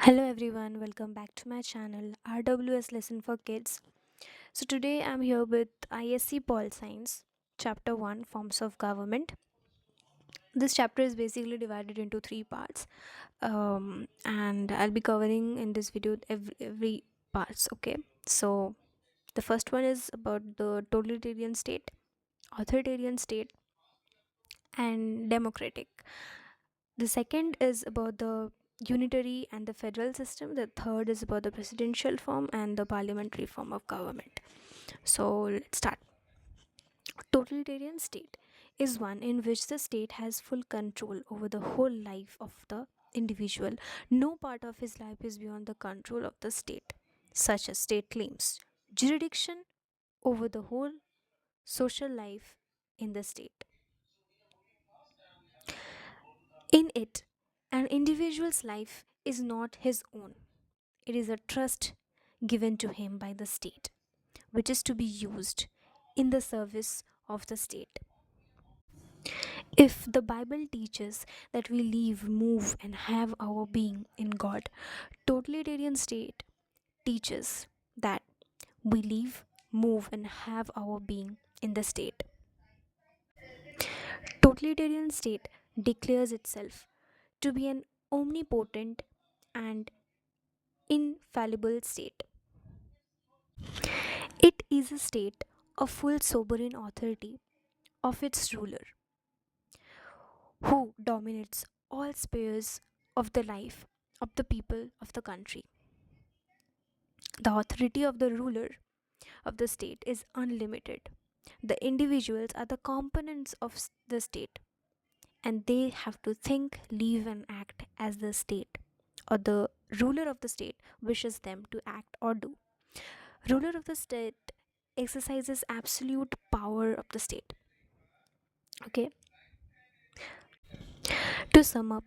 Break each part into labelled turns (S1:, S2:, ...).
S1: Hello everyone, welcome back to my channel R.W.S Lesson for Kids. So today I'm here with ISC Pol Science, Chapter 1 Forms of Government. This chapter is basically divided into three parts, and I'll be covering in this video every parts. Okay, so the first one is about the totalitarian state, authoritarian state, and democratic. The second is about the unitary and the federal system. The third is about the presidential form and the parliamentary form of government. So let's start. Totalitarian state is one in which the state has full control over the whole life of the individual. No part of his life is beyond the control of the state, such as state claims jurisdiction over the whole social life in the state. In it, an individual's life is not his own. It is a trust given to him by the state, which is to be used in the service of the state. If the Bible teaches that we live, move, and have our being in God, totalitarian state teaches that we live, move, and have our being in the state. Totalitarian state declares itself to be an omnipotent and infallible state. It is a state of full sovereign authority of its ruler, who dominates all spheres of the life of the people of the country. The authority of the ruler of the state is unlimited. The individuals are the components of the state, and they have to think, live, and act as the state or the ruler of the state wishes them to act or do. Ruler of the state exercises absolute power of the state. Okay, to sum up,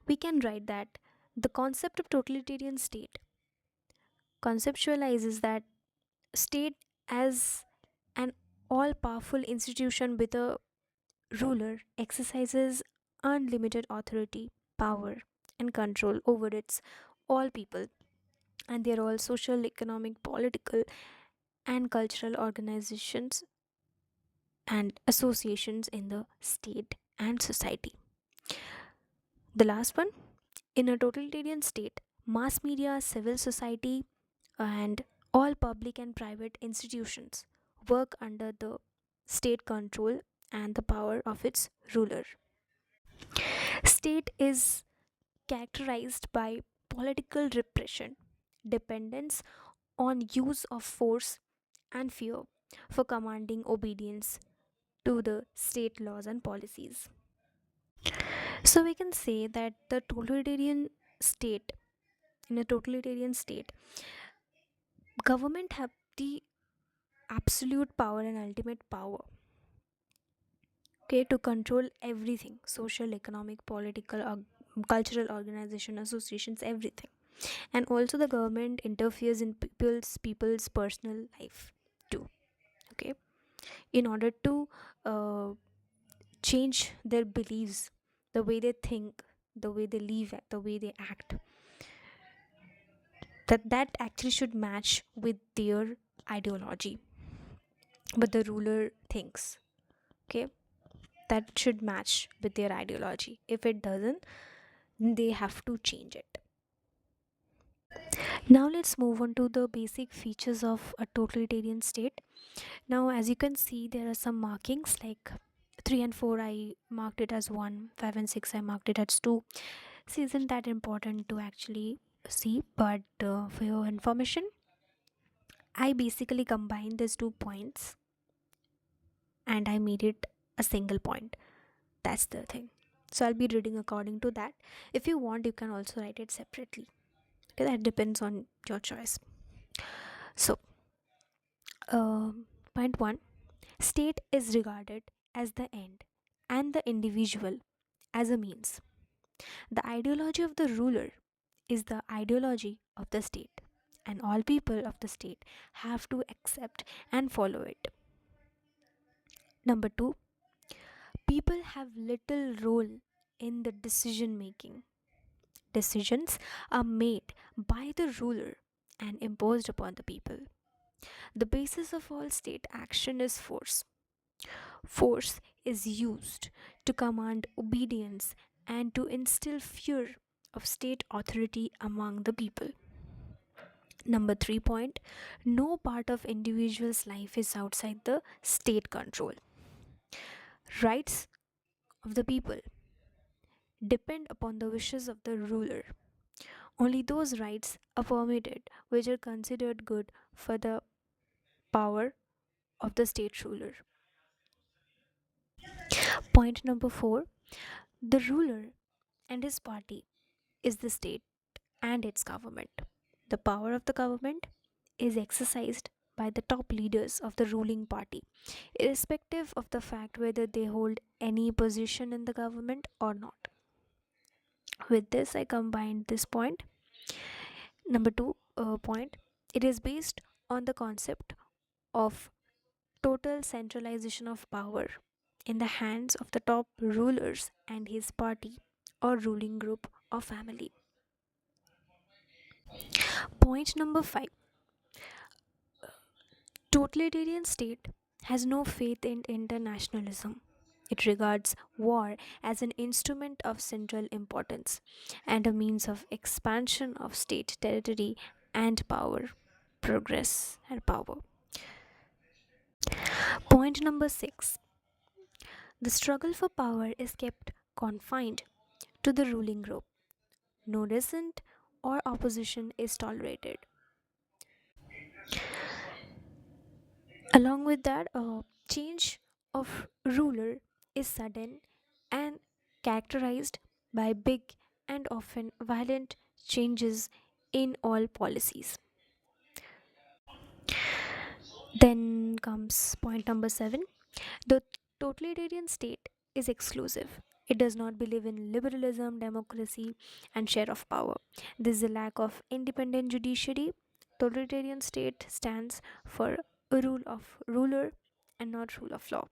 S1: we can write that the concept of totalitarian state conceptualizes that state as an all powerful institution with a ruler exercises unlimited authority, power, and control over its all people, and they are all social, economic, political, and cultural organizations and associations in the state and society. The last one, in a totalitarian state, mass media, civil society, and all public and private institutions work under the state control and the power of its ruler. State is characterized by political repression, dependence on use of force and fear for commanding obedience to the state laws and policies. So we can say that the totalitarian state, in a totalitarian state, government have the absolute power and ultimate power, okay, to control everything: social, economic, political, cultural organization, associations, everything. And also the government interferes in people's personal life too, okay, in order to uh, change their beliefs, the way they think, the way they live, the way they act, that actually should match with their ideology, what the ruler thinks, okay, that should match with their ideology. If it doesn't, they have to change it. Now let's move on to the basic features of a totalitarian state. Now, as you can see, there are some markings like 3 and 4 I marked it as 1, 5 and 6 I marked it as 2. See, isn't that important to actually see? But for your information, I basically combined these 2 points and I made it a single point. That's the thing. So I'll be reading according to that. If you want, you can also write it separately. Okay, that depends on your choice. So, point 1, state is regarded as the end and the individual as a means. The ideology of the ruler is the ideology of the state, and all people of the state have to accept and follow it. Number 2, people have little role in the decision making. decisions are made by the ruler and imposed upon the people. The basis of all state action is force. Force is used to command obedience and to instill fear of state authority among the people. Number 3 point, no part of individual's life is outside the state control. Rights of the people depend upon the wishes of the ruler. Only those rights are permitted which are considered good for the power of the state ruler. Point number 4, the ruler and his party is the state and its government. The power of the government is exercised by the top leaders of the ruling party, irrespective of the fact whether they hold any position in the government or not. With this, I combined this point. Number 2 point, it is based on the concept of total centralization of power in the hands of the top rulers and his party or ruling group or family. Point number 5, totalitarian state has no faith in internationalism. It regards war as an instrument of central importance and a means of expansion of state territory and power, progress and power. Point number 6, the struggle for power is kept confined to the ruling group. No dissent or opposition is tolerated. Along with that, a change of ruler is sudden and characterized by big and often violent changes in all policies. Then comes point number 7, the totalitarian state is exclusive. It does not believe in liberalism, democracy, and share of power. There is a lack of independent judiciary. Totalitarian state stands for a rule of ruler and not rule of law.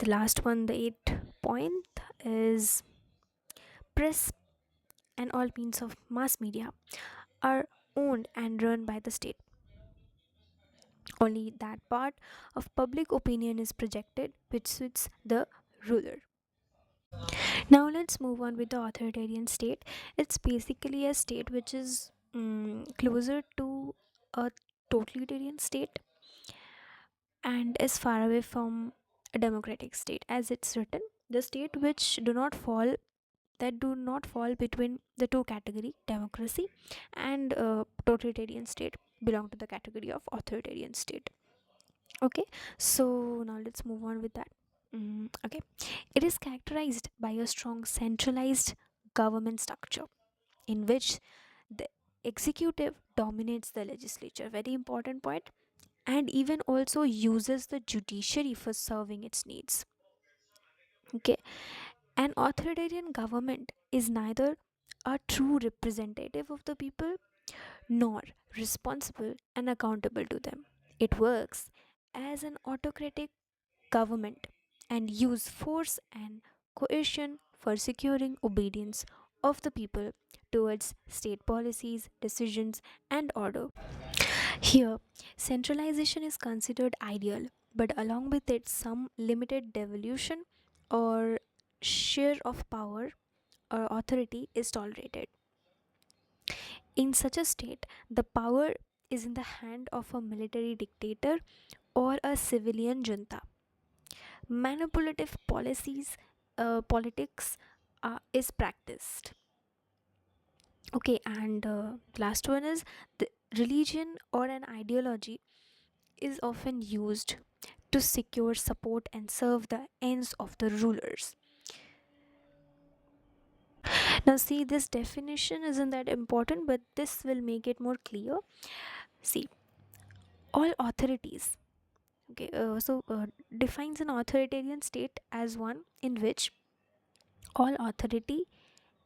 S1: The last one, the 8th point, is press and all means of mass media are owned and run by the state. Only that part of public opinion is projected which suits the ruler. Now let's move on with the authoritarian state. It's basically a state which is closer to a totalitarian state and is far away from a democratic state. As it's written, the state which do not fall between the two category, democracy and totalitarian state, belong to the category of authoritarian state. Okay, so now let's move on with that. Okay, it is characterized by a strong centralized government structure in which the executive dominates the legislature, very important point, and even also uses the judiciary for serving its needs. Okay, an authoritarian government is neither a true representative of the people nor responsible and accountable to them. It works as an autocratic government and use force and coercion for securing obedience of the people towards state policies, decisions, and order. Here, centralization is considered ideal, but along with it, some limited devolution or share of power or authority is tolerated. In such a state, the power is in the hand of a military dictator or a civilian junta. Manipulative politics is practiced. Okay, and last one is the religion or an ideology is often used to secure support and serve the ends of the rulers. Now, see, this definition isn't that important, but this will make it more clear. See, all authorities, okay, defines an authoritarian state as one in which all authority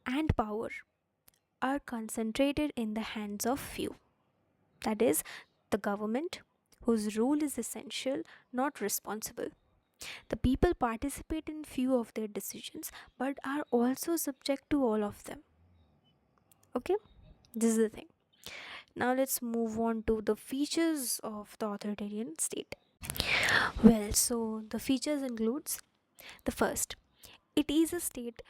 S1: and power are concentrated in the hands of few. That is, the government, whose rule is essential, not responsible. The people participate in few of their decisions but are also subject to all of them. Okay, this is the thing. Now let's move on to the features of the authoritarian state. Well, so the features includes the first, it is a state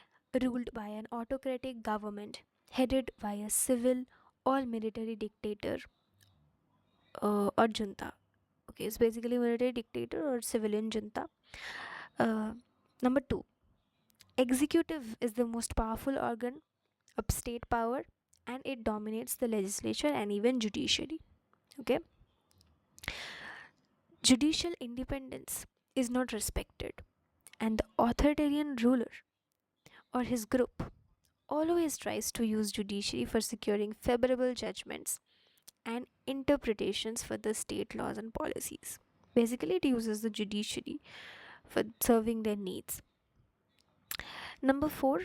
S1: ruled by an autocratic government headed by a civil or military dictator or junta. Okay, it's basically military dictator or civilian junta. Uh, Number two, executive is the most powerful organ of state power and it dominates the legislature and even judiciary. Okay, judicial independence is not respected, and the authoritarian ruler or his group always tries to use judiciary for securing favorable judgments and interpretations for the state laws and policies. Basically, it uses the judiciary for serving their needs. Number four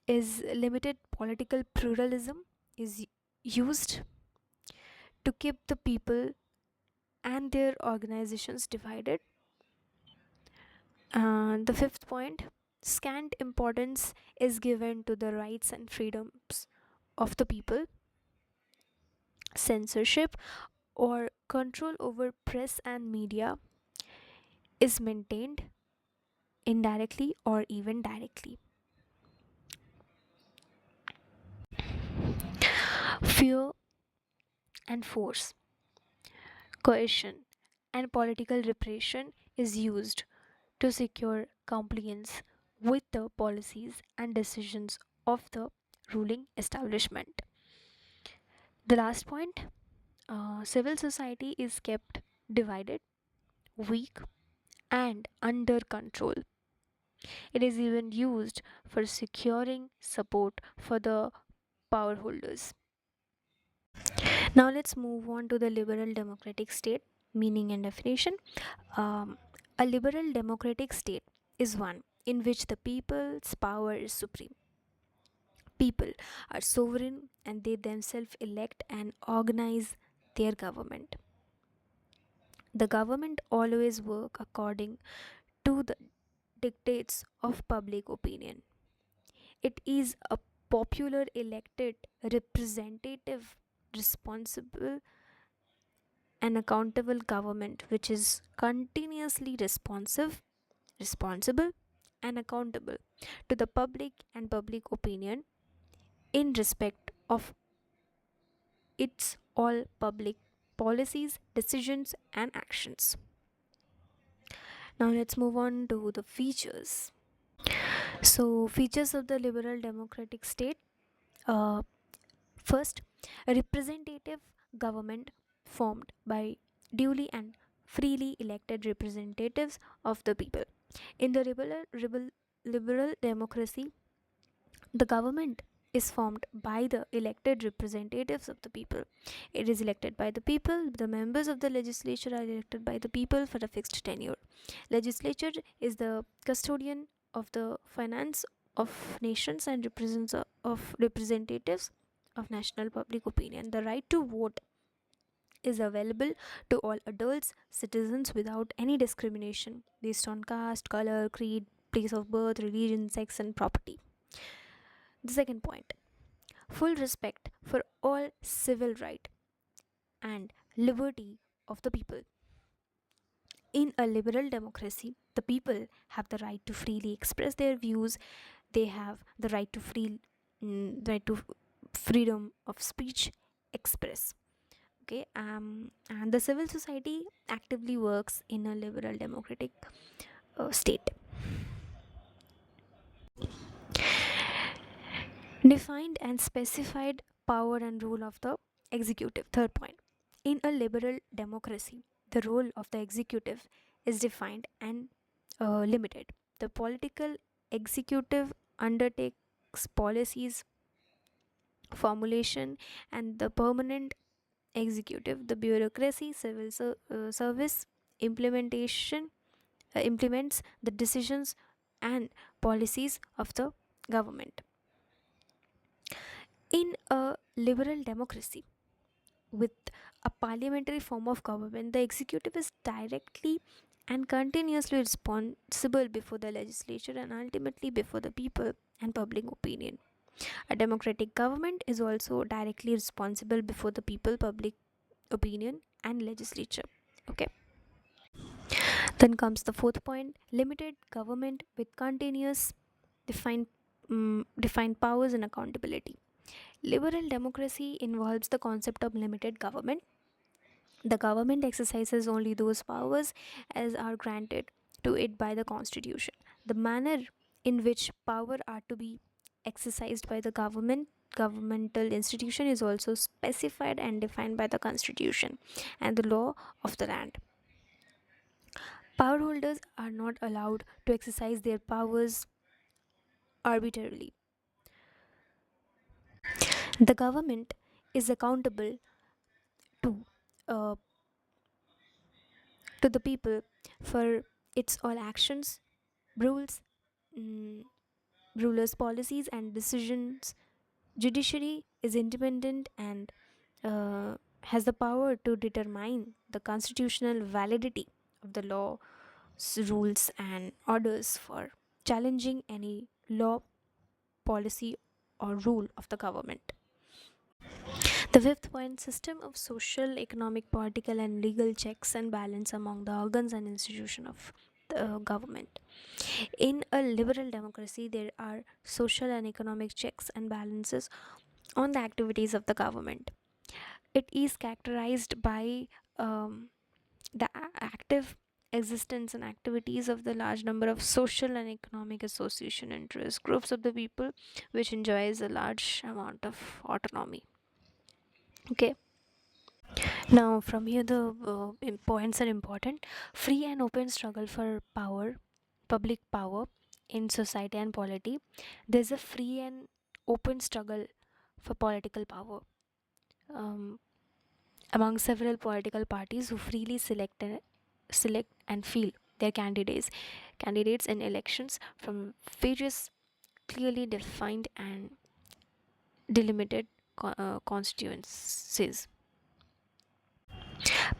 S1: is limited political pluralism is used to keep the people and their organizations divided. The fifth point, scant importance is given to the rights and freedoms of the people. Censorship or control over press and media is maintained indirectly or even directly. Fear and force, coercion, and political repression is used to secure compliance with the policies and decisions of the ruling establishment. The last point, civil society is kept divided, weak, and under control. It is even used for securing support for the power holders. Now let's move on to the liberal democratic state meaning and definition. Um, a liberal democratic state is one in which the people's power is supreme. People are sovereign and they themselves elect and organize their government. The government always work according to the dictates of public opinion. It is a popular elected representative responsible and accountable government which is continuously responsible and accountable to the public and public opinion in respect of its all public policies, decisions and actions. Now let's move on to the features. So features of the liberal democratic state. Uh, First, a representative government formed by duly and freely elected representatives of the people. In the liberal democracy, the government is formed by the elected representatives of the people. It is elected by the people. The members of the legislature are elected by the people for a fixed tenure. Legislature is the custodian of the finance of nations and represents of representatives of national public opinion. The right to vote is available to all adults, citizens without any discrimination based on caste, color, creed, place of birth, religion, sex, and property. The second point, full respect for all civil right and liberty of the people. In a liberal democracy, the people have the right to freely express their views. They have the right to freedom of speech express. Okay, and the civil society actively works in a liberal democratic state. Defined and specified power and role of the executive. Third point, in a liberal democracy, the role of the executive is defined and limited. The political executive undertakes policies formulation, and the permanent executive, the bureaucracy, service implementation implements the decisions and policies of the government. In a liberal democracy with a parliamentary form of government, the executive is directly and continuously responsible before the legislature and ultimately before the people and public opinion. A democratic government is also directly responsible before the people, public opinion, and legislature. Okay. Then comes the fourth point: limited government with continuous defined defined powers and accountability. Liberal democracy involves the concept of limited government. The government exercises only those powers as are granted to it by the constitution. The manner in which power are to be exercised by the governmental institution is also specified and defined by the constitution and the law of the land. Power holders are not allowed to exercise their powers arbitrarily. The government is accountable to uh, to the people for its all actions, rules, mm, rulers' policies, and decisions. Judiciary is independent and has the power to determine the constitutional validity of the law, rules, and orders for challenging any law, policy, or rule of the government. The fifth point: system of social, economic, political, and legal checks and balance among the organs and institutions of the government. In a liberal democracy, there are social and economic checks and balances on the activities of the government. It is characterized by the active existence and activities of the large number of social and economic association interest groups of the people, which enjoys a large amount of autonomy. Okay. Now, from here, the points are important. Free and open struggle for power, public power in society and polity. There's a free and open struggle for political power um, among several political parties who freely select and field their candidates in elections from various clearly defined and delimited constituencies.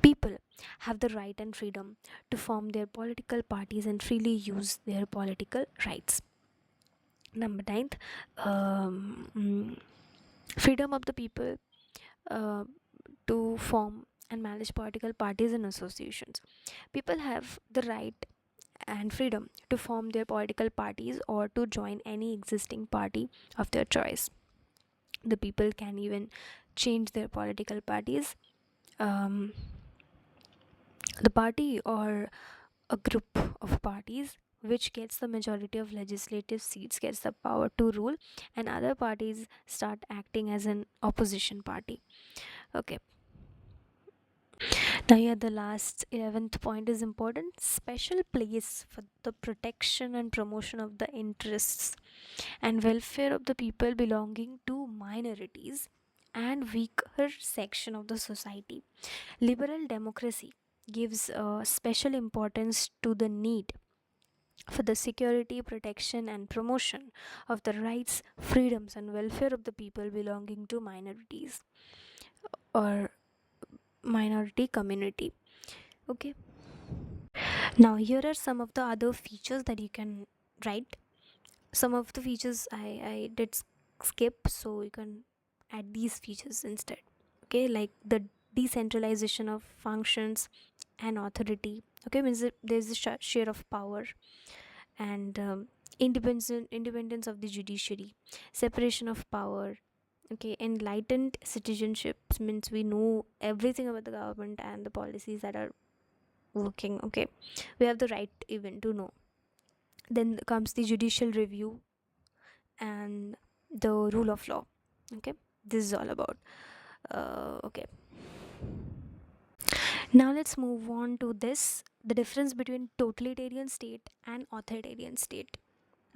S1: People have the right and freedom to form their political parties and freely use their political rights. Number ninth, freedom of the people uh, to form and manage political parties and associations. People have the right and freedom to form their political parties or to join any existing party of their choice. The people can even change their political parties. Um, the party or a group of parties which gets the majority of legislative seats gets the power to rule, and other parties start acting as an opposition party. Okay. Now, yeah, the last 11th point is important: special place for the protection and promotion of the interests and welfare of the people belonging to minorities and weaker section of the society. Liberal democracy gives special importance to the need for the security, protection, and promotion of the rights, freedoms, and welfare of the people belonging to minorities or minority community. Okay. Now, here are some of the other features that you can write. Some of the features I did skip, so you can add these features instead. Okay, like the decentralization of functions and authority. Okay, means that there's a share of power and independence of the judiciary, separation of power. Okay, enlightened citizenship means we know everything about the government and the policies that are working. Okay, we have the right even to know. Then comes the judicial review and the rule of law. Okay, this is all about okay. Now let's move on to this: the difference between totalitarian state and authoritarian state.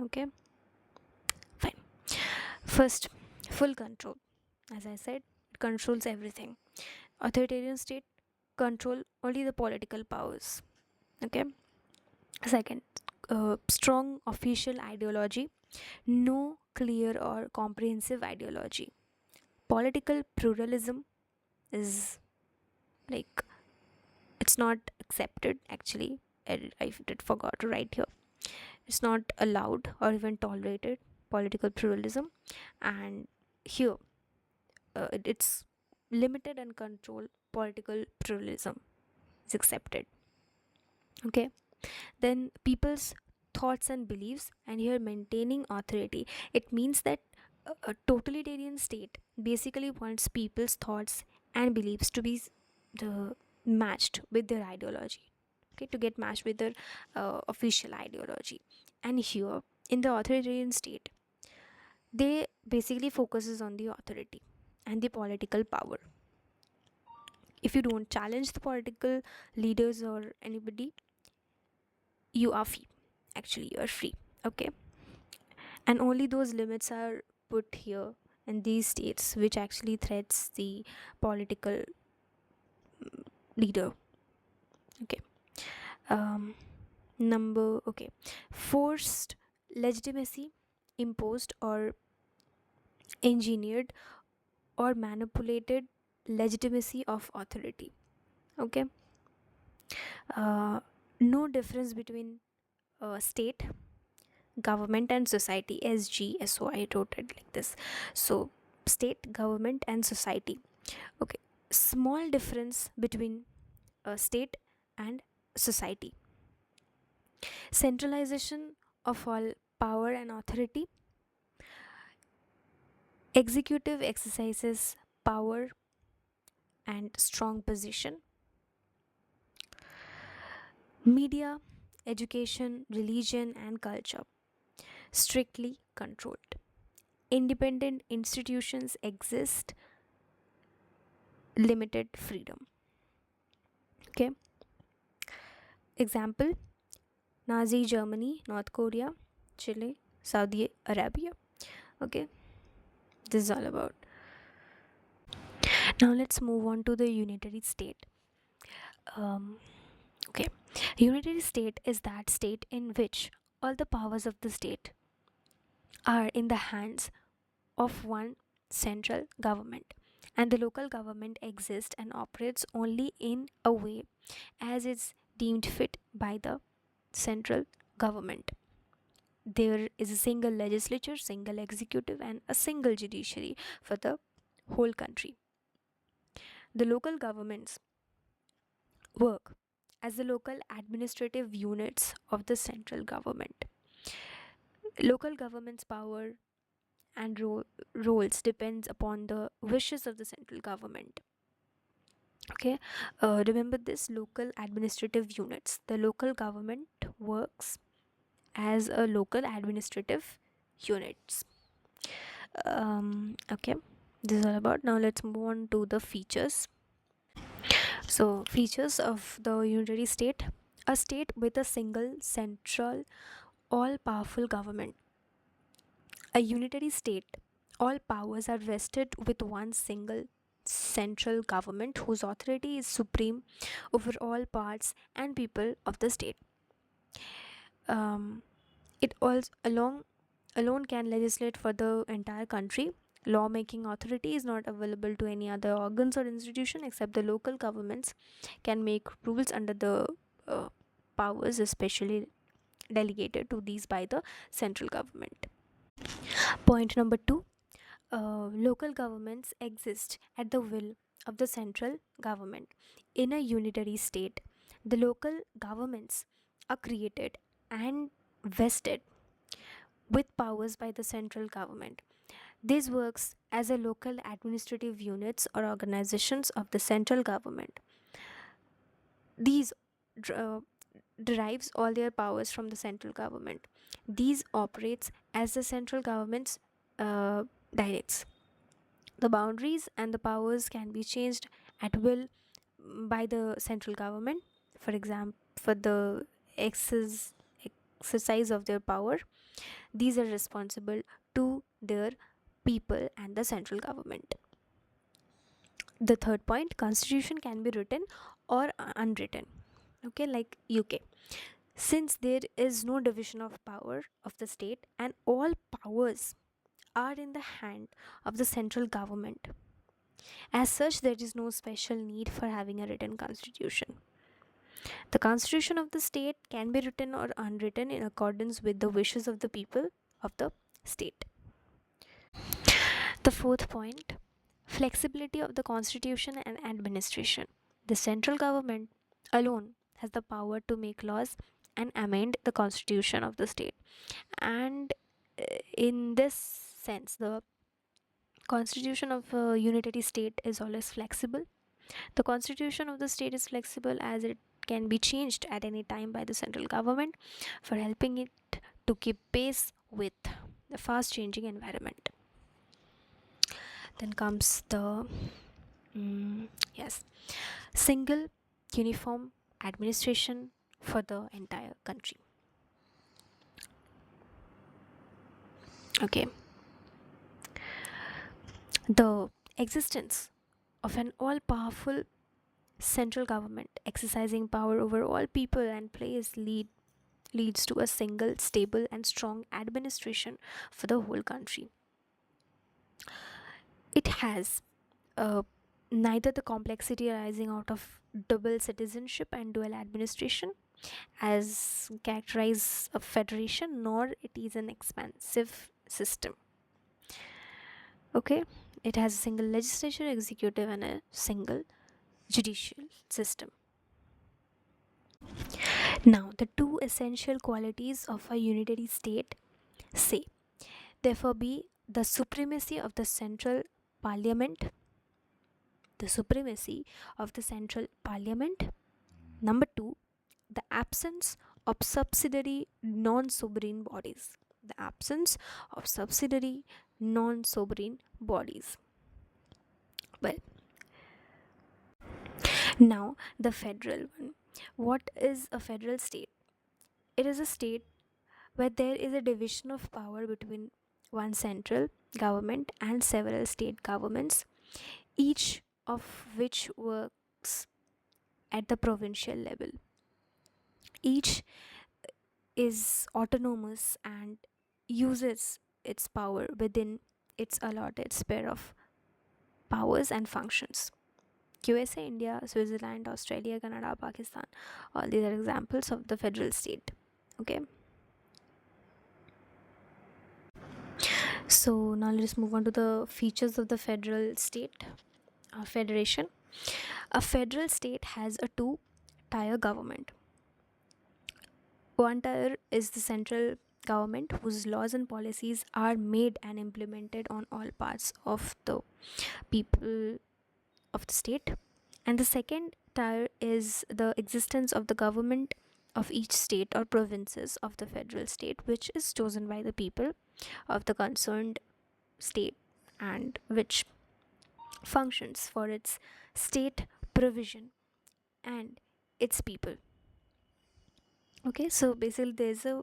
S1: Okay, fine. First, full control. As I said, it controls everything. Authoritarian state control only the political powers. Okay. Second, strong official ideology, no clear or comprehensive ideology. Political pluralism is like it's not accepted actually. I did forgot to write here. It's not allowed or even tolerated. political pluralism, and here it's limited and controlled political pluralism is accepted. Okay, then people's thoughts and beliefs, and here maintaining authority. It means that a totalitarian state basically wants people's thoughts and beliefs to be the matched with their ideology, okay, to get matched with their official ideology. And here in the authoritarian state, they basically focuses on the authority and the political power. If you don't challenge the political leaders or anybody, you are free. Actually, you are free. Okay, and only those limits are put here in these states which actually threats the political leader. Okay. um Number, okay, forced legitimacy, imposed or engineered or manipulated legitimacy of authority. Okay. No difference between state, government and society. SGSO, I wrote it like this. So state, government and society. Okay, small difference between state and society. Centralization of all power and authority. Executive exercises power and strong position. Media, education, religion and culture strictly controlled. Independent institutions exist, limited freedom. Okay, example: Nazi Germany, North Korea, Chile, Saudi Arabia. Okay, this is all about. Now let's move on to the unitary state. Um, okay, unitary state is that state in which all the powers of the state are in the hands of one central government, and the local government exists and operates only in a way as is deemed fit by the central government. There is a single legislature, single executive, and a single judiciary for the whole country. The local governments work as the local administrative units of the central government. Local government's power and roles depends upon the wishes of the central government. Okay, remember this: local administrative units. The local government works as a local administrative units. Okay, this is all about. Now let's move on to the features. So features of the unitary state: a state with a single central all powerful government. A unitary state, all powers are vested with one single central government whose authority is supreme over all parts and people of the state. um, it also alone can legislate for the entire country. Lawmaking authority is not available to any other organs or institution except the local governments can make rules under the uh, powers especially delegated to these by the central government. Point number 2: local governments exist at the will of the central government. In a unitary state, the local governments are created and vested with powers by the central government. This works as a local administrative units or organizations of the central government. These uh, derives all their powers from the central government. These operates as the central government's directs. The boundaries and the powers can be changed at will by the central government. For example, for the exercise of their power, these are responsible to their people and the central government. The third point: constitution can be written or unwritten. Okay, like UK. Since there is no division of power of the state and all powers are in the hand of the central government, as such, there is no special need for having a written constitution. The constitution of the state can be written or unwritten in accordance with the wishes of the people of the state. The fourth point, flexibility of the constitution and administration. The central government alone has the power to make laws and amend the constitution of the state. And in this sense, the constitution of a unitary state is always flexible. The constitution of the state is flexible as it can be changed at any time by the central government for helping it to keep pace with the fast changing environment. Then comes the yes, single uniform administration for the entire country. Okay, the existence of an all powerful central government exercising power over all people and place leads to a single stable and strong administration for the whole country. It has uh, neither the complexity arising out of double citizenship and dual administration as characterize a federation, nor it is an expansive system. Okay, it has a single legislature, executive, and a single judicial system. Now, the two essential qualities of a unitary state say, therefore, be the supremacy of the central parliament, the supremacy of the central parliament. Number two, the absence of subsidiary non sovereign bodies. The absence of subsidiary non sovereign bodies. Well, now the federal one. What is a federal state? It is a state where there is a division of power between one central government and several state governments, each of which works at the provincial level. Each is autonomous and uses its power within its allotted sphere of powers and functions. USA, India, Switzerland, Australia, Canada, Pakistan, all these are examples of the federal state. Okay, so now let's move on to the features of the federal state federation. A federal state has a two-tier government. One tier is the central government whose laws and policies are made and implemented on all parts of the people of the state. And the second tier is the existence of the government of each state or provinces of the federal state, which is chosen by the people of the concerned state and which functions for its state provision and its people. Okay, so basically there's a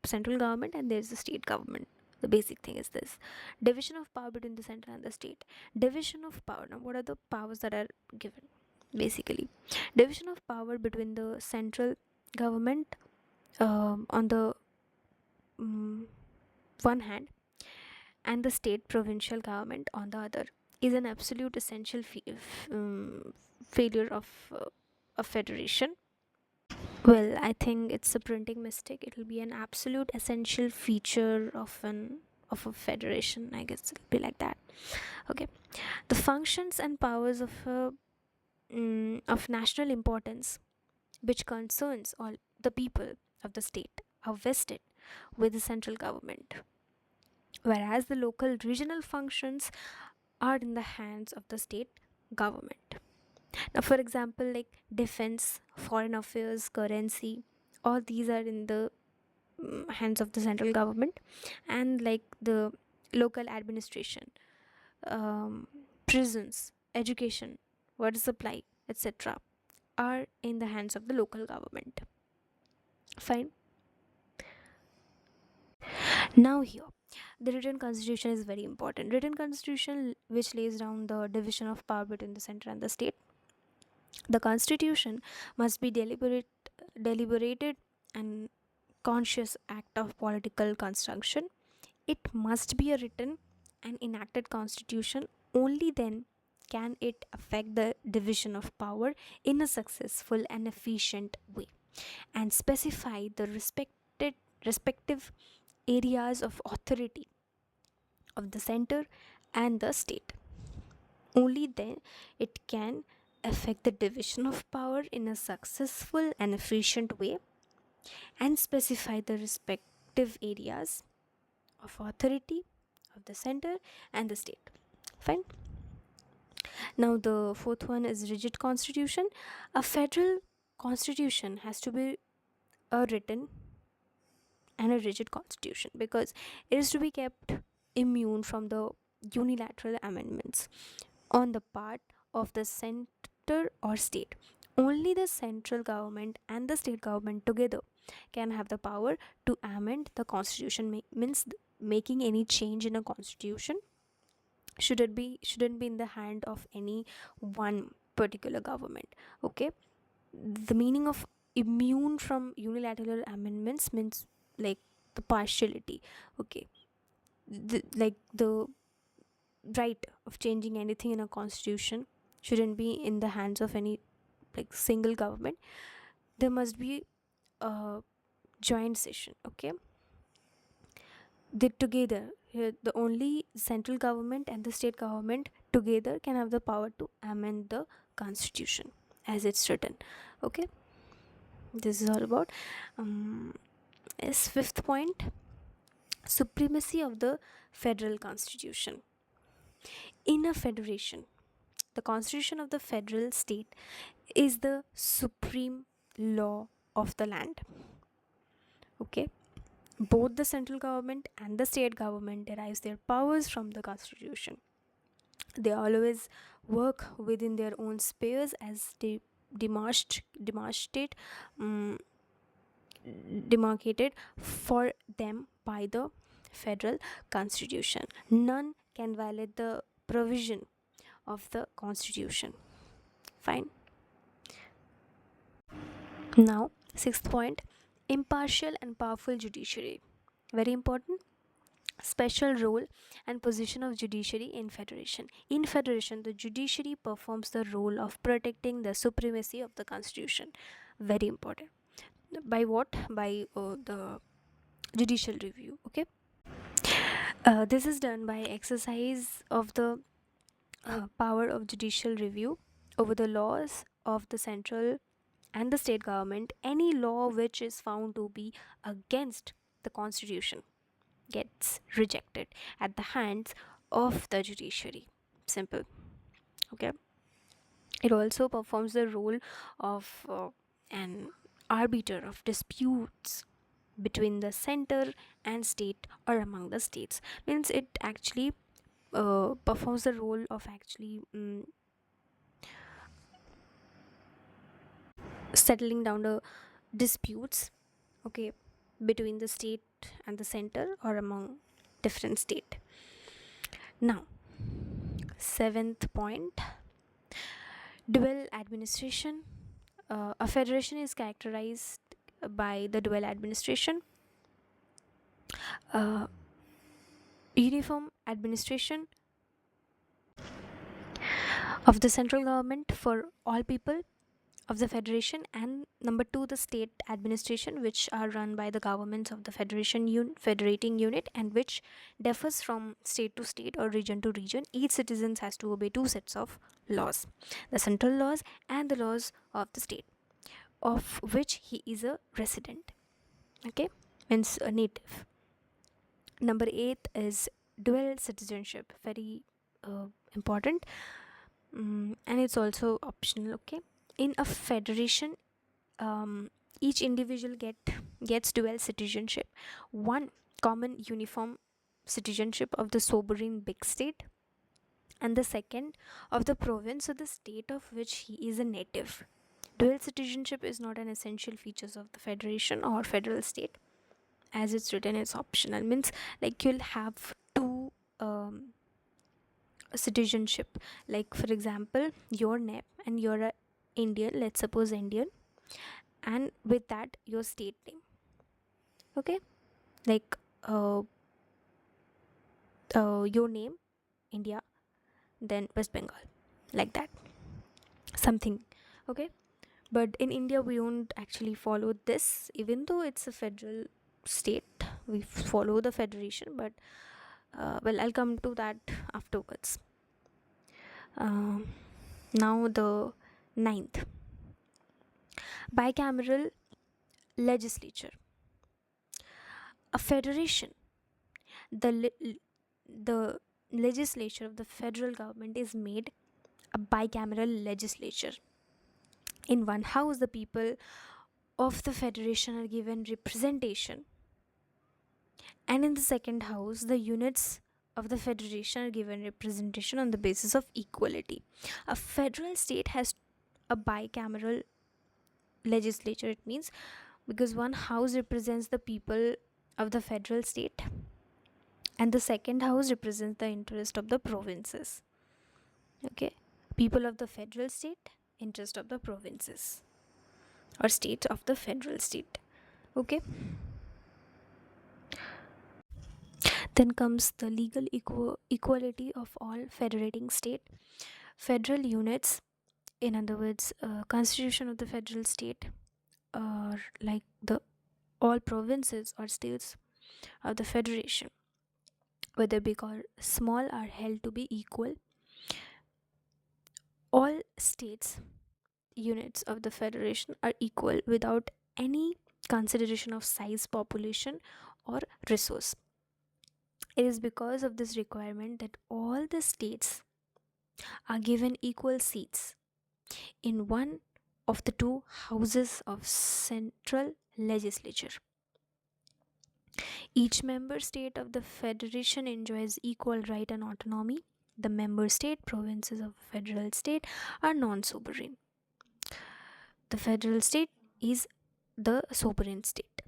S1: central government and there's the state government. The basic thing is this division of power between the central and the state. Division of power. Now, what are the powers that are given? Basically, division of power between the central government on the one hand and the state provincial government on the other is an absolute essential failure of a federation. Well, I think it's a printing mistake. It'll be an absolute essential feature of a federation. I guess it'll be like that. Okay, the functions and powers of national importance, which concerns all the people of the state, are vested with the central government, whereas the local regional functions are in the hands of the state government. Now, for example, like defense, foreign affairs, currency, all these are in the hands of the central government, and like the local administration, prisons, education, water supply, etc., are in the hands of the local government. Fine. Now, here, the written constitution is very important. Written constitution, which lays down the division of power between the center and the state. The constitution must be deliberated and conscious act of political construction. It must be a written and enacted constitution. Only then can it affect the division of power in a successful and efficient way and specify the respective areas of authority of the center and the state. Only then it can affect the division of power in a successful and efficient way and specify the respective areas of authority of the center and the state. Fine. Now the fourth one is rigid constitution. A federal constitution has to be a written and a rigid constitution because it is to be kept immune from the unilateral amendments on the part of the center or state. Only the central government and the state government together can have the power to amend the constitution. Means making any change in a constitution shouldn't be in the hand of any one particular government. Okay, the meaning of immune from unilateral amendments means like the partiality. Okay, like the right of changing anything in a constitution shouldn't be in the hands of any like single government. There must be a joint session. Okay, they together here, the only central government and the state government together can have the power to amend the constitution as it's written. Okay, this is all about is fifth point, supremacy of the federal constitution. In a federation, the constitution of the federal state is the supreme law of the land. Okay, both the central government and the state government derives their powers from the constitution. They always work within their own spheres as they demonstrate demarcated for them by the federal constitution. None can violate the provision of the constitution. Fine. Now, sixth point, impartial and powerful judiciary. Very important. Special role and position of judiciary in federation. In federation, the judiciary performs the role of protecting the supremacy of the constitution. Very important. By what? By the judicial review. Okay, this is done by exercise of the power of judicial review over the laws of the central and the state government. Any law which is found to be against the constitution gets rejected at the hands of the judiciary. Simple. Okay, it also performs the role of an arbiter of disputes between the center and state or among the states. Means it actually performs the role of actually settling down the disputes, okay, between the state and the center or among different state. Now, seventh point, dual administration. A federation is characterized by the dual administration, uniform administration of the central government for all people of the federation, and number two, the state administration, which are run by the governments of the federating unit and which differs from state to state or region to region. Each citizen has to obey two sets of laws, the central laws and the laws of the state of which he is a resident. Okay, means a native. Number 8 is dual citizenship, very important, and it's also optional. Okay, in a federation, each individual gets dual citizenship, one common uniform citizenship of the sovereign big state, and the second of the province or the state of which he is a native. Dual citizenship is not an essential feature of the federation or federal state. As it's written, it's optional. Means like you'll have two citizenship. Like for example, your name and you're a Indian. Let's suppose Indian, and with that your state name. Okay, like your name India, then West Bengal, like that. Something. Okay, but in India we won't actually follow this, even though it's a federal state, we follow the federation, but well, I'll come to that afterwards. Um, Now, the ninth, bicameral legislature. A federation, the the legislature of the federal government is made a bicameral legislature. In one house, the people of the federation are given representation, and in the second house, the units of the federation are given representation on the basis of equality. A federal state has a bicameral legislature. It means because one house represents the people of the federal state, and the second house represents the interest of the provinces. Okay, people of the federal state, interest of the provinces, or state of the federal state. Okay, then comes the legal equality of all federating state. Federal units, in other words, constitution of the federal state, are like the all provinces or states of the federation, whether big or small, are held to be equal. All states units of the federation are equal without any consideration of size, population, or resource. It is because of this requirement that all the states are given equal seats in one of the two houses of central legislature. Each member state of the federation enjoys equal right and autonomy. The member state provinces of a federal state are non-sovereign. The federal state is the sovereign state.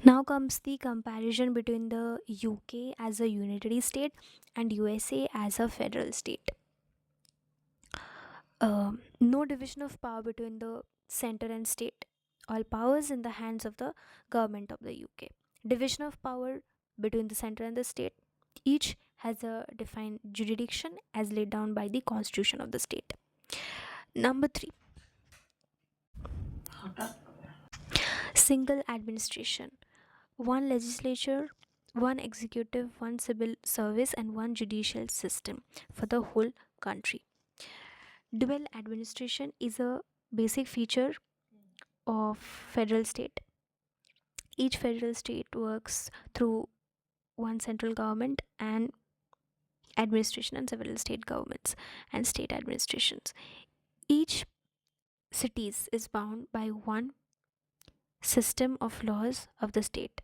S1: Now comes the comparison between the UK as a unitary state and USA as a federal state. No division of power between the center and state. All powers in the hands of the government of the UK. Division of power between the center and the state. Each has a defined jurisdiction as laid down by the constitution of the state. Number 3, single administration. One legislature, one executive, one civil service, and one judicial system for the whole country. Dual administration is a basic feature of federal state. Each federal state works through one central government and administration and several state governments and state administrations. Each cities is bound by one system of laws of the state.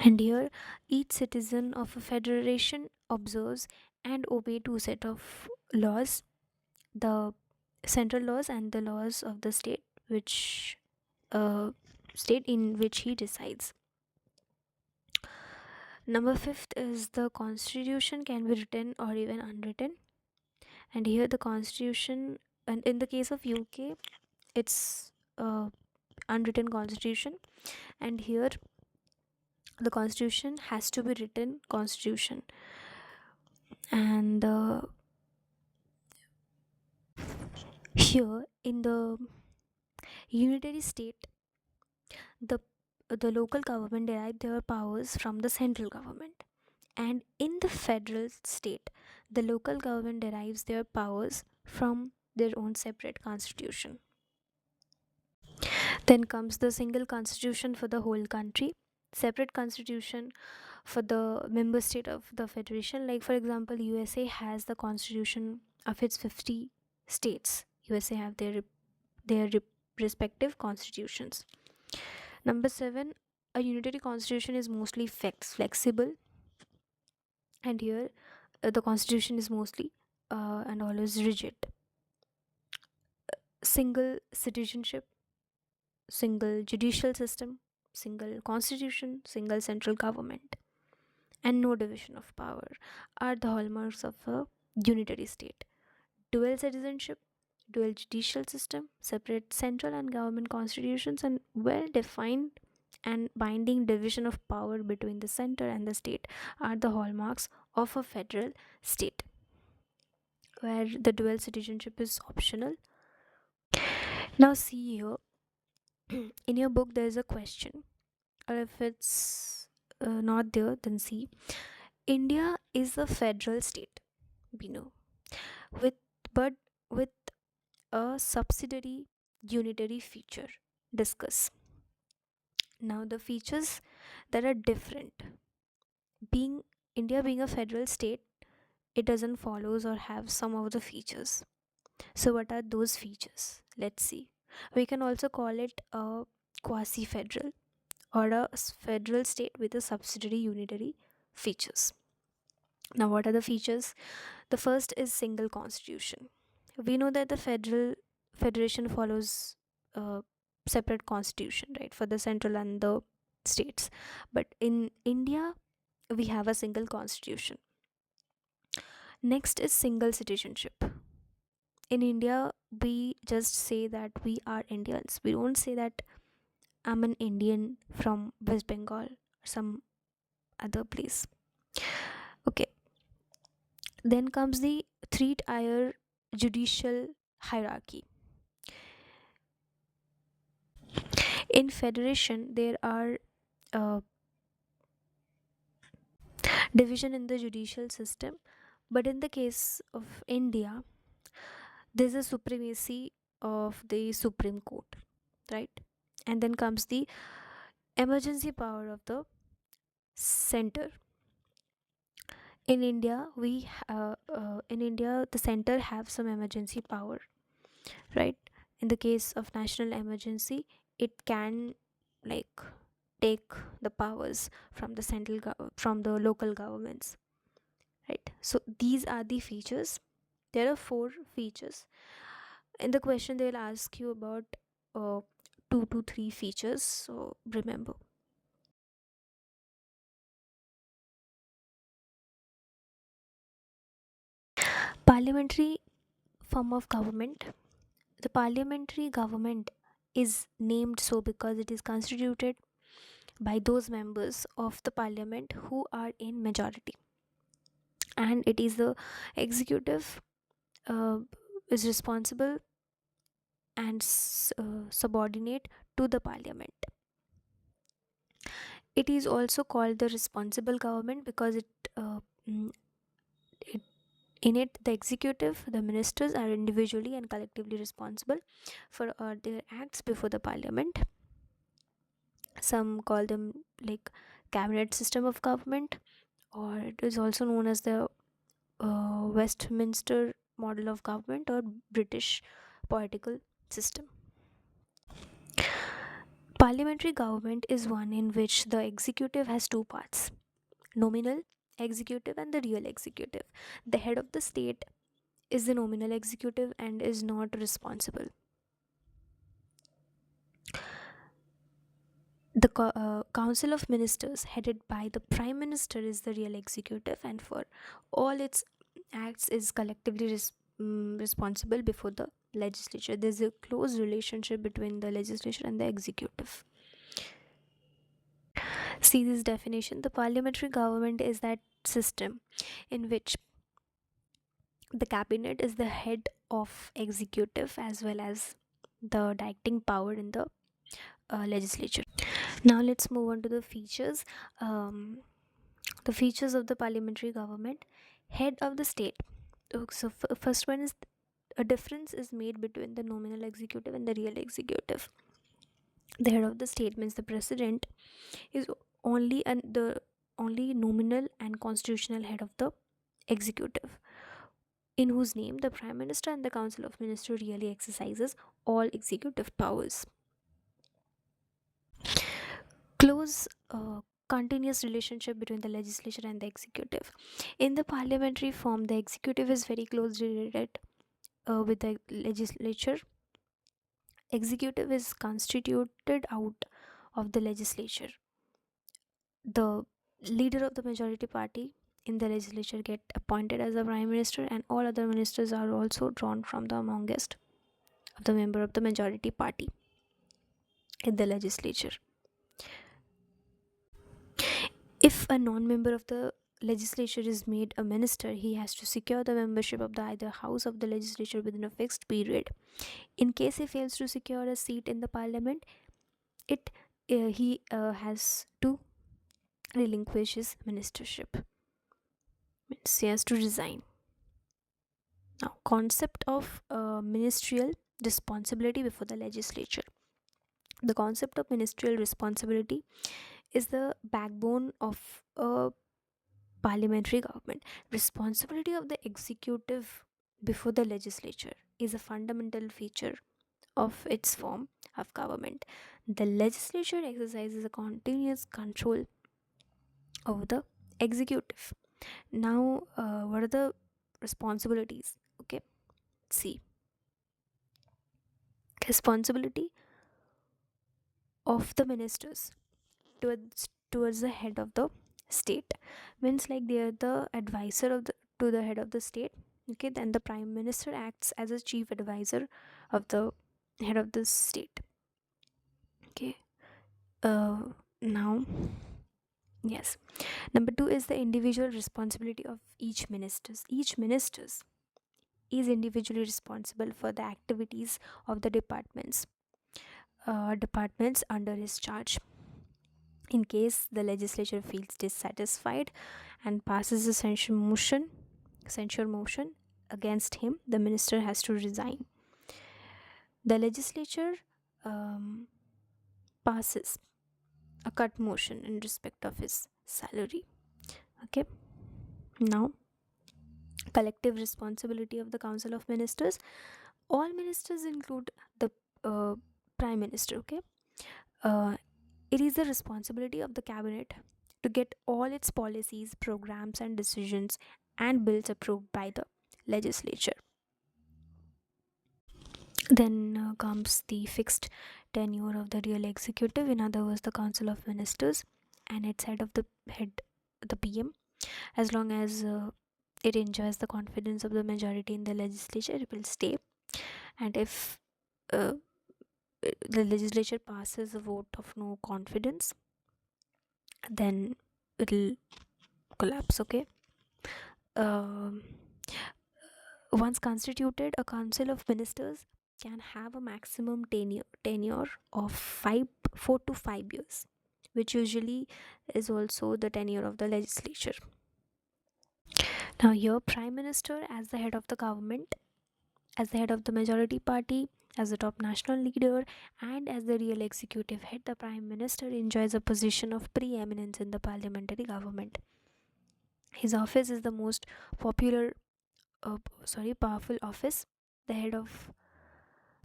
S1: And here each citizen of a federation observes and obey two set of laws, the central laws and the laws of the state which state in which he resides. Number 5th is the constitution can be written or even unwritten. And here the constitution, and in the case of UK, it's unwritten constitution, and here the constitution has to be written constitution. And here in the unitary state, the the local government derive their powers from the central government, and in the federal state, the local government derives their powers from their own separate constitution. Then comes the single constitution for the whole country, separate constitution for the member state of the federation. Like for example, USA has the constitution of its 50 states. USA have their respective constitutions. Number 7, a unitary constitution is mostly flexible, and here the constitution is mostly and always rigid. Single citizenship, single judicial system, single constitution, single central government, and no division of power are the hallmarks of a unitary state. Dual citizenship, dual judicial system, separate central and government constitutions, and well defined and binding division of power between the center and the state are the hallmarks of a federal state, where the dual citizenship is optional. Now, see here, In your book there is a question, or if it's not there, then see. India is a federal state, we know, with but with a subsidiary unitary feature. Discuss. Now the features that are different. Being India being a federal state, it doesn't follows or have some of the features. So what are those features? Let's see. We can also call it a quasi federal, or a federal state with a subsidiary unitary features. Now what are the features? The first is single constitution. We know that the federation follows a separate constitution, right, for the central and the states. But in India, we have a single constitution. Next is single citizenship. In India, we just say that we are Indians. We don't say that I'm an Indian from West Bengal or some other place. Okay. Then comes the three-tier judicial hierarchy. In federation, there are division in the judicial system, but in the case of India, there's a supremacy of the Supreme Court, right? And then comes the emergency power of the center. In India, the center have some emergency power, right? In the case of national emergency, it can like take the powers from the from the local governments, right? So these are the features. There are four features. In the question, they will ask you about uh, two to three features. So remember. Parliamentary form of government. The parliamentary government is named so because it is constituted by those members of the parliament who are in majority, and it is the executive uh, is responsible and subordinate to the parliament. It is also called the responsible government because uh, mm, it in it the executive, the ministers are individually and collectively responsible for their acts before the parliament. Some call them like cabinet system of government, or it is also known as the Westminster model of government or British political system. Parliamentary government is one in which the executive has two parts: nominal executive and the real executive. The head of the state is the nominal executive and is not responsible. The council of ministers headed by the prime minister is the real executive, and for all its acts is collectively responsible before the legislature. There's a close relationship between the legislature and the executive. See this definition: the parliamentary government is that system in which the cabinet is the head of executive as well as the directing power in the legislature. Now let's move on to the features. The features of the parliamentary government. Head of the state. So first one is a difference is made between the nominal executive and the real executive. The head of the state means the president is the only nominal and constitutional head of the executive, in whose name the prime minister and the council of ministers really exercises all executive powers. Close continuous relationship between the legislature and the executive. In the parliamentary form, the executive is very closely related with the legislature. Executive is constituted out of the legislature. The leader of the majority party in the legislature get appointed as the prime minister, and all other ministers are also drawn from the amongst of the member of the majority party in the legislature. If a non-member of the legislature is made a minister, he has to secure the membership of the either house of the legislature within a fixed period. In case he fails to secure a seat in the parliament, it he has to relinquish his ministership, means he has to resign. Now, concept of ministerial responsibility before the legislature. The concept of ministerial responsibility is the backbone of a parliamentary government. Responsibility of the executive before the legislature is a fundamental feature of its form of government. The legislature exercises a continuous control over the executive. Now, what are the responsibilities? Okay, see, responsibility of the ministers towards the head of the state, means like they are the advisor of the to the head of the state. Okay, then the prime minister acts as a chief advisor of the head of the state. Okay, now, yes, number two is the individual responsibility of each ministers is individually responsible for the activities of the departments under his charge. In case the legislature feels dissatisfied and passes a censure motion against him, the minister has to resign. The legislature um, passes a cut motion in respect of his salary. Okay, now, collective responsibility of the council of ministers. All ministers include the uh, prime minister. Okay, uh, it is the responsibility of the cabinet to get all its policies, programs, and decisions and bills approved by the legislature. Then comes the fixed tenure of the real executive, in other words, the council of ministers, and its head, the PM. As long as it enjoys the confidence of the majority in the legislature, it will stay. And if uh, the legislature passes a vote of no confidence, then it'll collapse. Okay, um, once constituted, a council of ministers can have a maximum tenure of 4 to 5 years, which usually is also the tenure of the legislature. Now, here, prime minister as the head of the government, as the head of the majority party, as the top national leader, and as the real executive head, the prime minister enjoys a position of preeminence in the parliamentary government. His office is the most popular, powerful office. The head of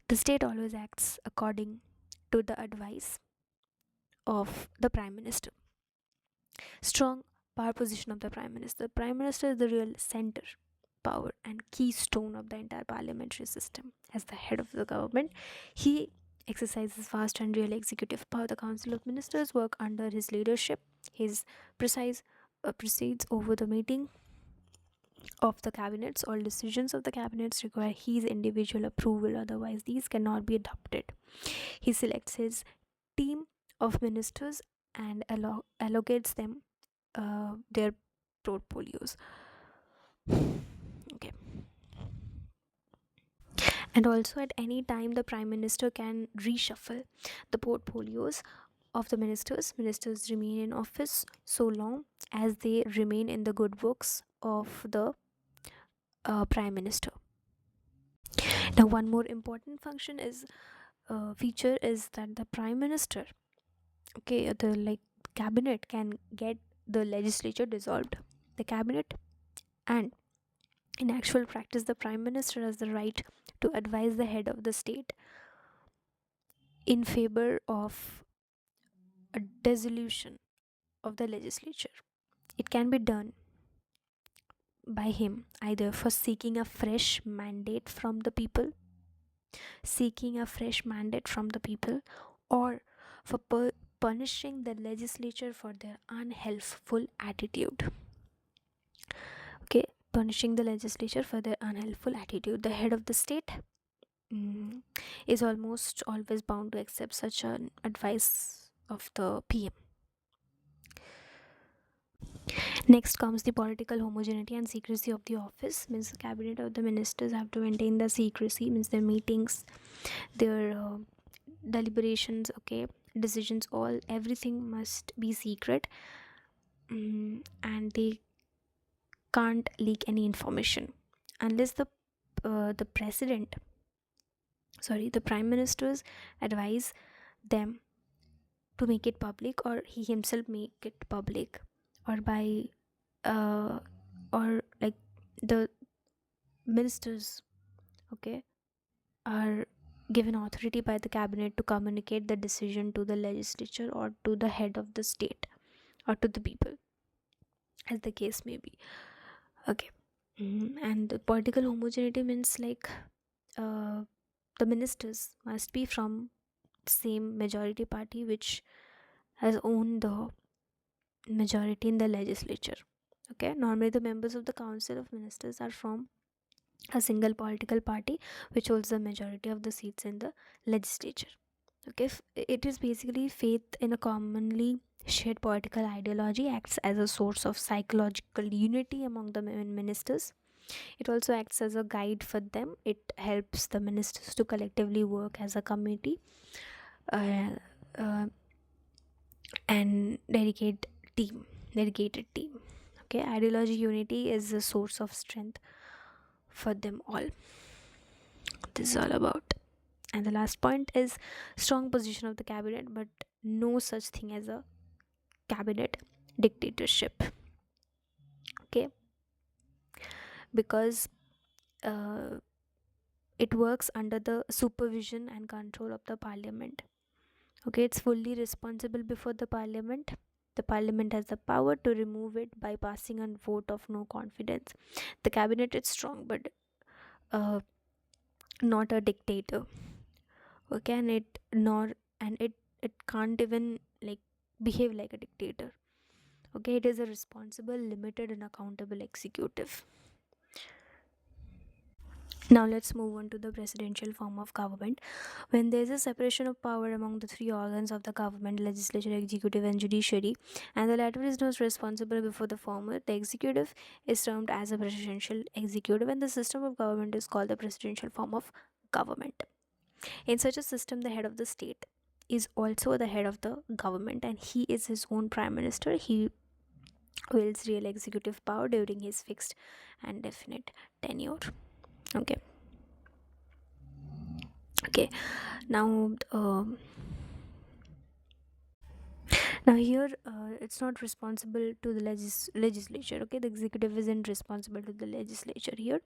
S1: the state always acts according to the advice of the prime minister. Strong power position of the prime minister. The prime minister is the real center power and keystone of the entire parliamentary system. As the head of the government, he exercises vast and real executive power. The council of ministers work under his leadership. His precise precedes over the meeting of the cabinets. All decisions of the cabinets require his individual approval, otherwise these cannot be adopted. He selects his team of ministers and allocates them their portfolios. Okay, and also at any time the prime minister can reshuffle the portfolios of the ministers remain in office so long as they remain in the good books of the prime minister. Now, one more important function is feature is that the prime minister, okay, the like cabinet can get the legislature dissolved. The cabinet, and in actual practice, the prime minister has the right to advise the head of the state in favor of a dissolution of the legislature. It can be done by him either for seeking a fresh mandate from the people, or for punishing the legislature for their unhelpful attitude. Okay, punishing the legislature for their unhelpful attitude. The head of the state mm, is almost always bound to accept such an advice of the PM. Next comes the political homogeneity and secrecy of the office. Means the cabinet of the ministers have to maintain the secrecy. Means their meetings, their deliberations. Okay, decisions, everything must be secret. And they can't leak any information unless the president, sorry, the prime ministers advise them to make it public, or he himself make it public, or by uh or like the ministers, okay, are given authority by the cabinet to communicate the decision to the legislature or to the head of the state or to the people, as the case may be. Okay. And the political homogeneity means like uh, the ministers must be from same majority party which has owned the majority in the legislature. Okay, normally the members of the council of ministers are from a single political party which holds the majority of the seats in the legislature. Okay, it is basically faith in a commonly shared political ideology acts as a source of psychological unity among the ministers. It also acts as a guide for them. It helps the ministers to collectively work as a committee, uh, uh, and dedicated team. Okay, ideology unity is a source of strength for them all. This is all about. And the last point is strong position of the cabinet, but no such thing as a cabinet dictatorship. Okay, because uh, it works under the supervision and control of the parliament. Okay, it's fully responsible before the parliament. The parliament has the power to remove it by passing a vote of no confidence. The cabinet is strong, but uh, not a dictator. Okay, and it can't even like behave like a dictator. Okay, it is a responsible, limited, and accountable executive. Now let's move on to the presidential form of government. When there is a separation of power among the three organs of the government, legislature, executive, and judiciary, and the latter is not responsible before the former, the executive is termed as a presidential executive, and the system of government is called the presidential form of government. In such a system, the head of the state is also the head of the government, and he is his own prime minister. He wields real executive power during his fixed and definite tenure. Okay. Okay. Now, now here it's not responsible to the legislature. Okay, the executive isn't responsible to the legislature here.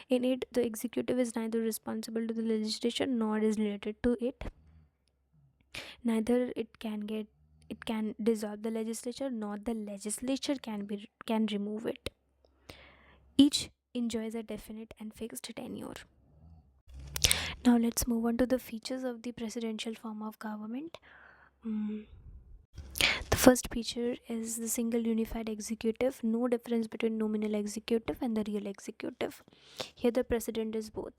S1: In it, the executive is neither responsible to the legislature nor is related to it. Neither it can dissolve the legislature nor the legislature can remove it. Each enjoys a definite and fixed tenure. Now let's move on to the features of the presidential form of government. Mm, The first feature is the single unified executive, no difference between nominal executive and the real executive. Here the president is both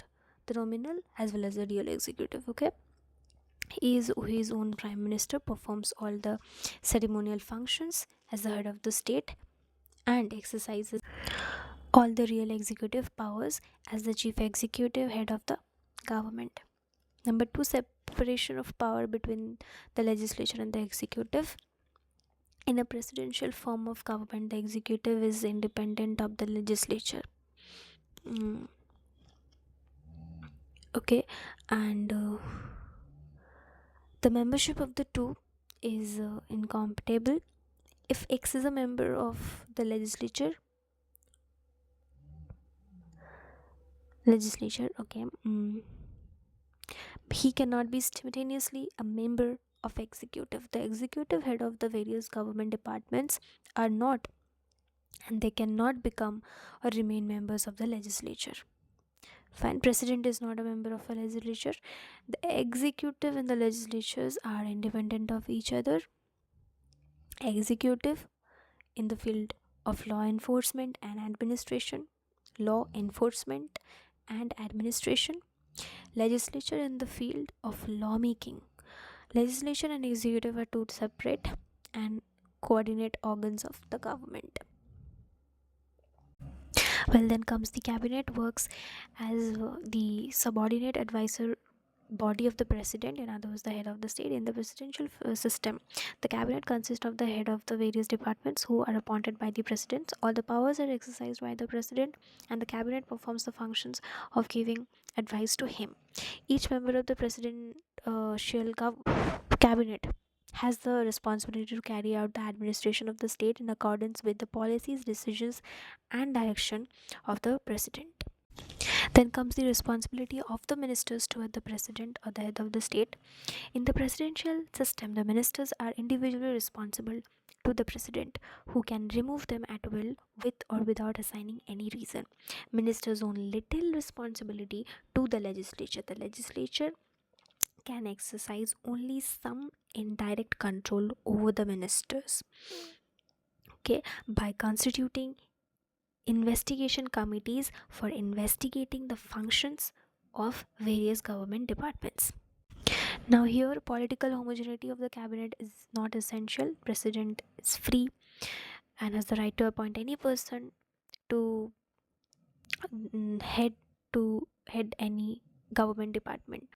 S1: the nominal as well as the real executive. Okay, he is his own prime minister, performs all the ceremonial functions as the head of the state, and exercises all the real executive powers as the chief executive head of the government. Number two, separation of power between the legislature and the executive. In a presidential form of government, the executive is independent of the legislature. Mm, okay, and the membership of the two is incompatible. If X is a member of the legislature, okay, he cannot be simultaneously a member of executive. The executive head of the various government departments are not, and they cannot become or remain members of the legislature. Fine, president is not a member of a legislature. The executive and the legislatures are independent of each other. Executive in the field of law enforcement and administration, law enforcement and administration. Legislature in the field of lawmaking. Legislature and executive are two separate and coordinate organs of the government. Well, then comes the cabinet, works as the subordinate advisor body of the president, in other words the head of the state. In the presidential system, the cabinet consists of the head of the various departments who are appointed by the president. All the powers are exercised by the president, and the cabinet performs the functions of giving advice to him. Each member of the presidential cabinet has the responsibility to carry out the administration of the state in accordance with the policies, decisions, and direction of the president. Then comes the responsibility of the ministers toward the president or the head of the state. In the presidential system, the ministers are individually responsible to the president, who can remove them at will with or without assigning any reason. Ministers own little responsibility to the legislature. The legislature can exercise only some indirect control over the ministers, okay, by constituting investigation committees for investigating the functions of various government departments. Now, here political homogeneity of the cabinet is not essential. President is free and has the right to appoint any person to mm, head head any government department.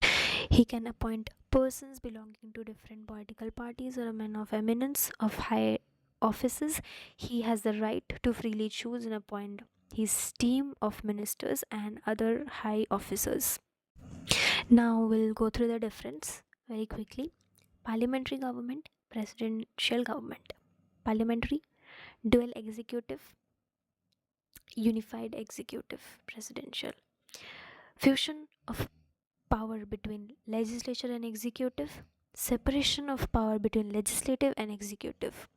S1: He can appoint persons belonging to different political parties or men of eminence of high offices. He has the right to freely choose and appoint his team of ministers and other high officers. Now we'll go through the difference very quickly. Parliamentary government, presidential government. Parliamentary, dual executive, unified executive, presidential. Fusion of power between legislature and executive, separation of power between legislative and executive.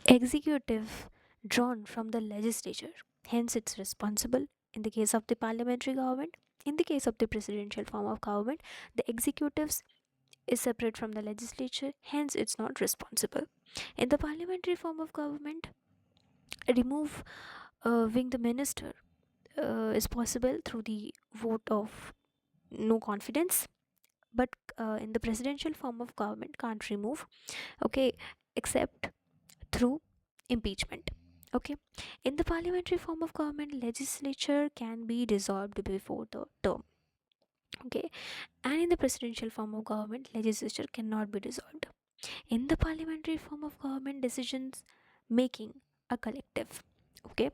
S1: Executive drawn from the legislature, hence it's responsible in the case of the parliamentary government. In the case of the presidential form of government, the executives is separate from the legislature, hence it's not responsible. In the parliamentary form of government, remove wing the minister is possible through the vote of no confidence, but in the presidential form of government can't remove, okay, except through impeachment. Okay, in the parliamentary form of government, legislature can be dissolved before the term. Okay, and in the presidential form of government, legislature cannot be dissolved. In the parliamentary form of government, decisions making are collective. Okay,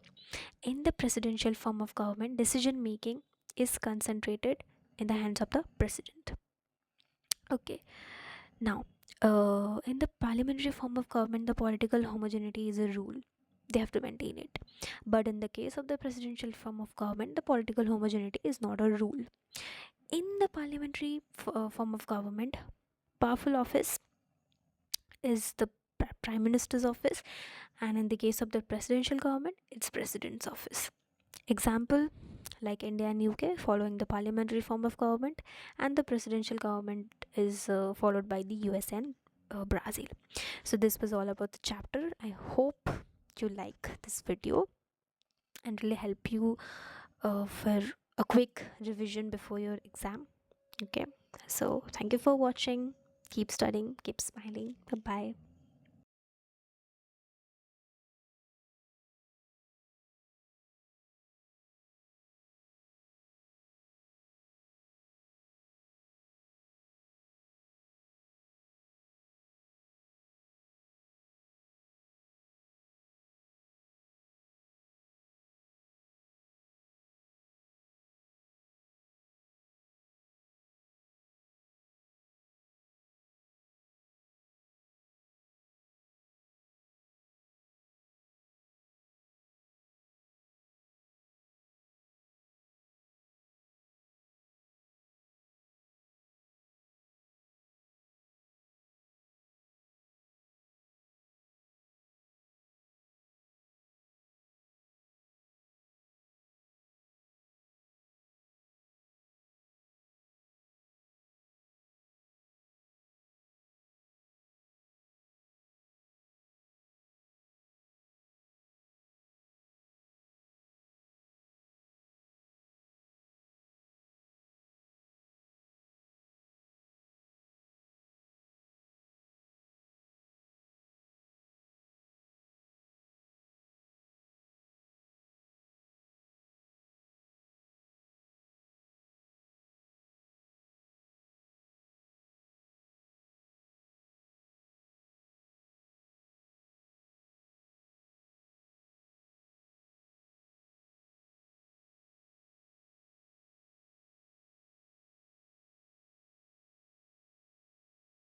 S1: in the presidential form of government, decision making is concentrated in the hands of the president. Okay, now in the parliamentary form of government, the political homogeneity is a rule. They have to maintain it. But in the case of the presidential form of government, the political homogeneity is not a rule. In the parliamentary form of government, powerful office is the prime minister's office, and in the case of the presidential government, it's president's office. Example, like India and UK following the parliamentary form of government, and the presidential government is followed by the US and Brazil. So this was all about the chapter. I hope you like this video and really help you for a quick revision before your exam. Okay, so thank you for watching. Keep studying, keep smiling. Bye bye.